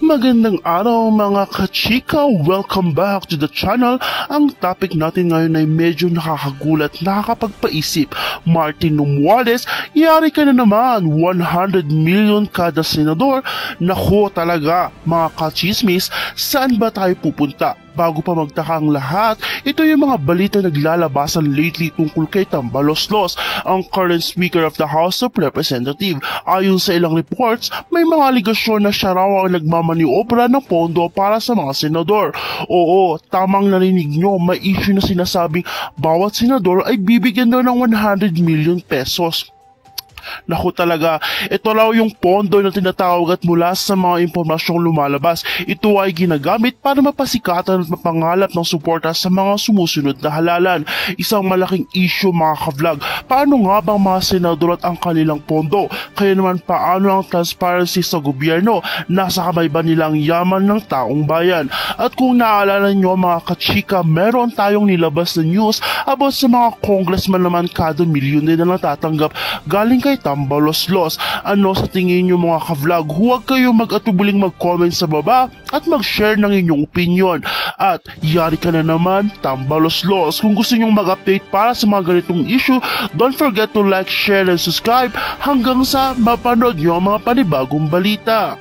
Magandang araw mga kachika! Welcome back to the channel. Ang topic natin ngayon ay medyo nakakagulat, nakakapagpaisip. Martin Romualdez, yari ka na naman, 100 million kada senador. Nako talaga mga kachismis, saan ba tayo pupunta? Bago pa magtaka ang lahat, ito yung mga balita naglalabasan lately tungkol kay Tambaloslos, ang current Speaker of the House of Representatives. Ayon sa ilang reports, may mga aligasyon na siya raw ang nagmamaniobra ng pondo para sa mga senador. Oo, tamang narinig nyo, may issue na sinasabing bawat senador ay bibigyan daw ng 100 million pesos. Naku talaga, ito raw yung pondo na tinatawag at mula sa mga impormasyong lumalabas. Ito ay ginagamit para mapasikatan at mapangalap ng suporta sa mga sumusunod na halalan. Isang malaking issue mga ka-vlog. Paano nga bang mga senador at ang kanilang pondo? Kaya naman paano ang transparency sa gobyerno? Nasa kamay ba nilang yaman ng taong bayan? At kung naaalala nyo mga kachika, meron tayong nilabas na news about sa mga congressman naman kada milyon din na natatanggap galing kay Tambaloslos. Ano sa tingin nyo mga ka-vlog? Huwag kayo mag-atubuling mag-comment sa baba at mag-share ng inyong opinion. At yari ka na naman, Tambaloslos. Kung gusto nyong mag-update para sa mga ganitong issue, don't forget to like, share, and subscribe hanggang sa mapanood nyo ang mga panibagong balita.